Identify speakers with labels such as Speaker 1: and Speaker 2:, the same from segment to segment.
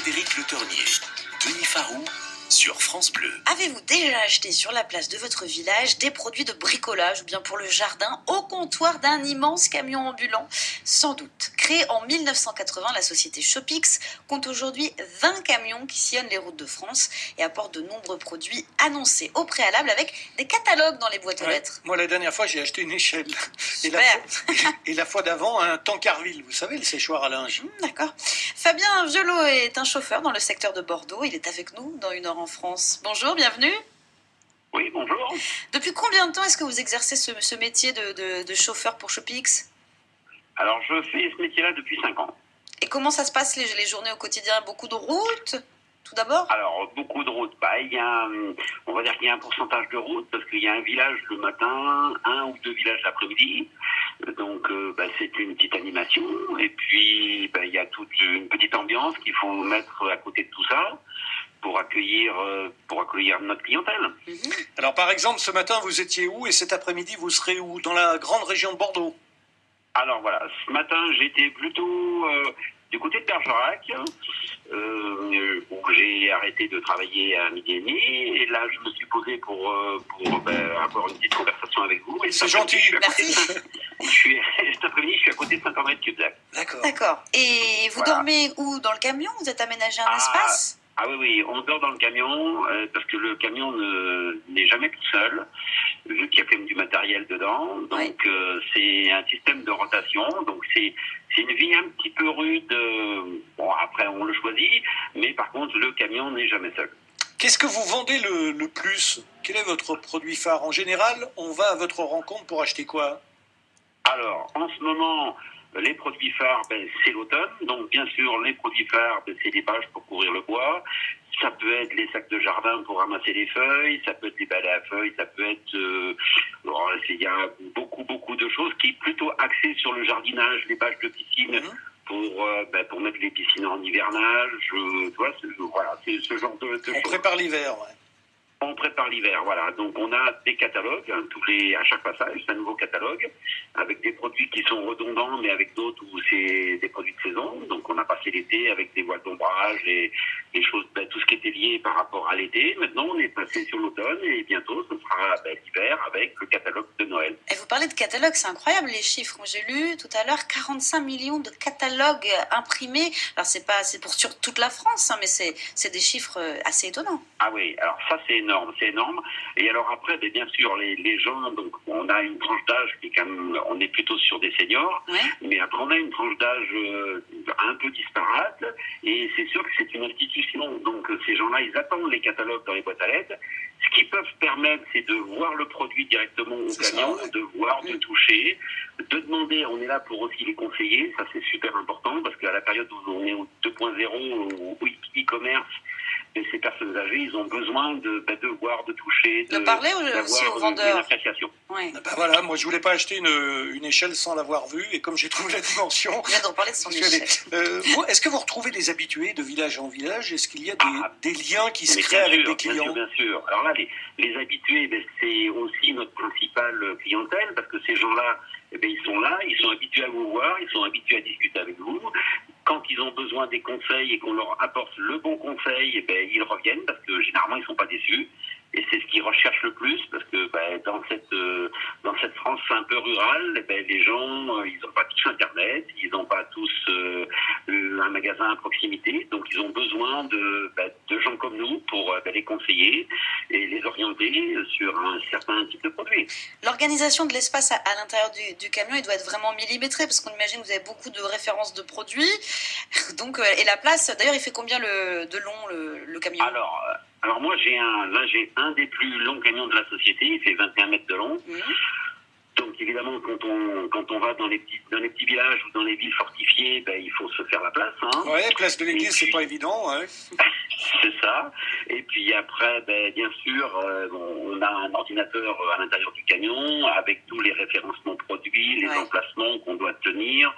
Speaker 1: Frédéric Le Tornier, Denis Farou sur France Bleu.
Speaker 2: Avez-vous déjà acheté sur la place de votre village des produits de bricolage ou bien pour le jardin au comptoir d'un immense camion ambulant? Sans doute. Créée en 1980, la société Shopix compte aujourd'hui 20 camions qui sillonnent les routes de France et apportent de nombreux produits annoncés au préalable avec des catalogues dans les boîtes aux lettres.
Speaker 3: Moi, la dernière fois, j'ai acheté une échelle.
Speaker 2: Super.
Speaker 3: Et la fois d'avant, un Tancarville. Vous savez, le séchoir à linge.
Speaker 2: D'accord. Fabien Violot est un chauffeur dans le secteur de Bordeaux. Il est avec nous dans Une heure en France. Bonjour, bienvenue.
Speaker 4: Oui, bonjour.
Speaker 2: Depuis combien de temps est-ce que vous exercez ce métier de chauffeur pour Shopix?
Speaker 4: Alors, je fais ce métier-là depuis 5 ans.
Speaker 2: Et comment ça se passe les journées au quotidien? Beaucoup de routes, tout d'abord?
Speaker 4: Alors, beaucoup de routes. On va dire qu'il y a un pourcentage de routes parce qu'il y a un village le matin, un ou deux villages l'après-midi. Donc, c'est une petite animation. Et puis, il y a toute une petite ambiance qu'il faut mettre à côté de tout ça pour accueillir notre clientèle.
Speaker 3: Alors, par exemple, ce matin, vous étiez où? Et cet après-midi, vous serez où? Dans la grande région de Bordeaux?
Speaker 4: Alors voilà, ce matin j'étais plutôt du côté de Bergerac, où j'ai arrêté de travailler à midi et demi, et là je me suis posé pour avoir une petite conversation avec vous. Et
Speaker 3: c'est gentil,
Speaker 2: merci.
Speaker 4: Cet après-midi je suis à côté de Saint-André-de-Cubzac.
Speaker 2: D'accord. Et vous dormez où? Dans le camion? Vous êtes aménagé un espace?
Speaker 4: Ah oui, on dort dans le camion parce que le camion n'est jamais tout seul, vu qu'il y a quand même du matériel dedans. Donc c'est un système de rotation. Donc c'est une vie un petit peu rude. Bon, après on le choisit, mais par contre le camion n'est jamais seul.
Speaker 3: Qu'est-ce que vous vendez le plus? Quel est votre produit phare? En général, on va à votre rencontre pour acheter quoi?
Speaker 4: Alors, en ce moment, les produits phares, c'est l'automne. Donc, bien sûr, les produits phares, c'est des bâches pour couvrir le bois. Ça peut être les sacs de jardin pour ramasser les feuilles. Ça peut être les balais à feuilles. Ça peut être... il y a beaucoup de choses qui est plutôt axé sur le jardinage, les bâches de piscine pour mettre les piscines en hivernage. C'est ce genre de choses.
Speaker 3: On prépare l'hiver, ouais.
Speaker 4: On prépare l'hiver, voilà. Donc on a des catalogues, à chaque passage, c'est un nouveau catalogue, avec des produits qui sont redondants, mais avec d'autres où c'est des produits de saison. Donc on a passé l'été avec des voiles d'ombrage et des choses, tout ce qui était lié par rapport à l'été. Maintenant on est passé sur l'automne et bientôt ce sera l'hiver avec le catalogue de Noël.
Speaker 2: Et vous parlez de catalogue, c'est incroyable les chiffres. J'ai lu tout à l'heure 45 millions de catalogues imprimés. Alors c'est pour sur toute la France, mais c'est des chiffres assez étonnants.
Speaker 4: Ah oui, alors ça c'est énorme. Et alors après, bien sûr, les gens, donc on a une tranche d'âge qui est quand même, on est plutôt sur des seniors, mais après on a une tranche d'âge un peu disparate, et c'est sûr que c'est une institution. Donc ces gens-là, ils attendent les catalogues dans les boîtes à lettres. Ce qu'ils peuvent permettre, c'est de voir le produit directement au camion, de voir, de toucher, de demander. On est là pour aussi les conseiller, ça c'est super important, parce qu'à la période où on est au 2.0, au e-commerce, et ces personnes âgées, ils ont besoin de voir, de toucher,
Speaker 2: de parler aussi aux vendeurs.
Speaker 4: Une appréciation.
Speaker 2: Ouais.
Speaker 3: Voilà, moi je voulais pas acheter une échelle sans l'avoir vue, et comme j'ai trouvé la dimension...
Speaker 2: Il vient de reparler de son échelle.
Speaker 3: Est-ce que vous retrouvez des habitués de village en village? Est-ce qu'il y a des liens qui se créent avec des clients?
Speaker 4: Bien sûr. Alors là, les habitués, c'est aussi notre principale clientèle, parce que ces gens-là, ils sont là, ils sont habitués à vous voir, ils sont habitués à discuter avec vous. Quand ils ont besoin des conseils et qu'on leur apporte le bon conseil, ils reviennent parce que généralement ils ne sont pas déçus. Et c'est ce qu'ils recherchent le plus parce que dans cette France un peu rurale, les gens ils n'ont pas tous Internet, ils n'ont pas tous un magasin à proximité, donc ils ont besoin de gens comme nous pour les conseiller et les orienter sur un certain type de produit.
Speaker 2: L'organisation de l'espace à l'intérieur du camion, il doit être vraiment millimétré parce qu'on imagine que vous avez beaucoup de références de produits. Donc, et la place, d'ailleurs, il fait combien de long le camion?
Speaker 4: Alors moi j'ai un des plus longs camions de la société, il fait 21 mètres de long. Donc évidemment quand on va dans les petits villages ou dans les villes fortifiées, il faut se faire la place.
Speaker 3: Ouais, place de l'église, c'est pas évident. Ouais.
Speaker 4: C'est ça. Et puis après, bien sûr, on a un ordinateur à l'intérieur du camion avec tous les référencements produits, les emplacements qu'on doit tenir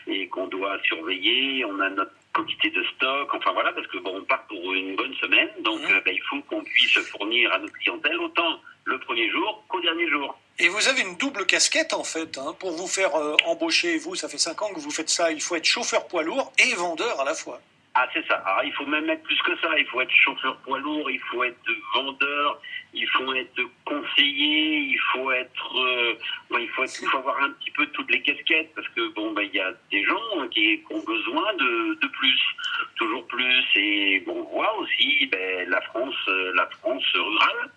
Speaker 4: et qu'on doit surveiller. On a notre quantité de stock, enfin voilà, parce que on part pour une bonne semaine, donc il faut qu'on puisse fournir à notre clientèle autant le premier jour qu'au dernier jour.
Speaker 3: Et vous avez une double casquette en fait, pour vous faire embaucher, vous, ça fait 5 ans que vous faites ça, il faut être chauffeur poids lourd et vendeur à la fois.
Speaker 4: Ah, c'est ça. Alors, il faut même être plus que ça. Il faut être chauffeur poids lourd, il faut être vendeur, il faut être conseiller, il faut avoir un petit peu toutes les casquettes parce que il y a des gens qui ont besoin de plus, toujours plus. Et on voit aussi la France rurale.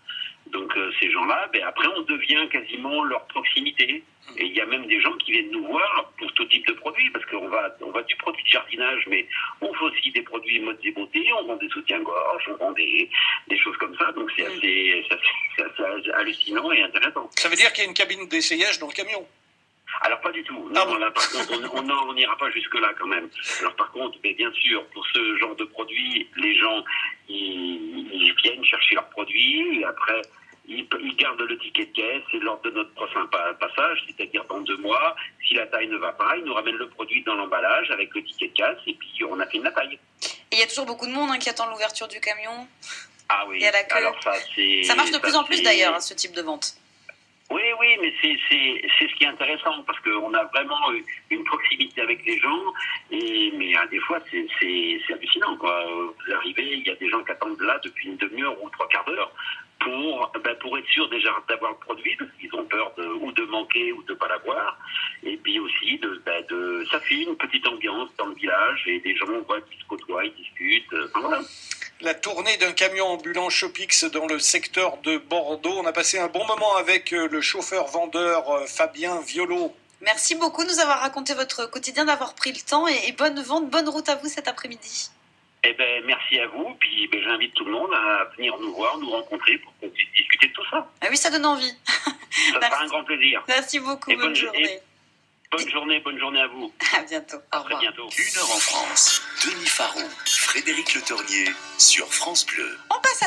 Speaker 4: Donc ces gens-là, après on devient quasiment leur proximité. Et il y a même des gens qui viennent nous voir pour tout type de produits, parce qu'on va du produit de jardinage, mais on fait aussi des produits modes et beauté, on vend des soutiens-gorge, on vend des choses comme ça. Donc c'est assez hallucinant et intéressant.
Speaker 3: Ça veut dire qu'il y a une cabine d'essayage dans le camion?
Speaker 4: Alors pas du tout. Non, là par contre on n'ira pas jusque là quand même. Alors par contre, bien sûr, pour ce genre de produit, les gens ils viennent chercher leurs produits et après ils gardent le ticket de caisse et lors de notre prochain passage, c'est-à-dire dans 2 mois, si la taille ne va pas, ils nous ramènent le produit dans l'emballage avec le ticket de caisse et puis on a fait la taille.
Speaker 2: Et il y a toujours beaucoup de monde qui attend l'ouverture du camion.
Speaker 4: Ah oui.
Speaker 2: Il y a la queue.
Speaker 4: Alors ça
Speaker 2: marche de plus en plus d'ailleurs, ce type de vente.
Speaker 4: Oui, mais c'est ce qui est intéressant parce qu'on a vraiment une proximité avec les gens mais des fois c'est hallucinant quoi. Vous arrivez, il y a des gens qui attendent là depuis une demi-heure ou 3/4 d'heure pour être sûr déjà d'avoir le produit parce qu'ils ont peur de manquer ou de pas l'avoir et puis aussi ça fait une petite ambiance dans le village et des gens qui se côtoient, ils discutent. Voilà.
Speaker 3: La tournée d'un camion ambulant Shopix dans le secteur de Bordeaux. On a passé un bon moment avec le chauffeur-vendeur Fabien Violo.
Speaker 2: Merci beaucoup de nous avoir raconté votre quotidien, d'avoir pris le temps et bonne vente, bonne route à vous cet après-midi.
Speaker 4: Merci à vous, puis j'invite tout le monde à venir nous voir, nous rencontrer pour qu'on puisse discuter de tout ça.
Speaker 2: Ah oui, ça donne envie.
Speaker 4: Ça sera un grand plaisir.
Speaker 2: Merci beaucoup, bonne journée.
Speaker 4: Bonne journée à vous.
Speaker 2: À bientôt.
Speaker 4: À très bientôt.
Speaker 1: 1 heure en France. Denis Farou, Frédéric Le Tornier sur France Bleu.
Speaker 2: On passe à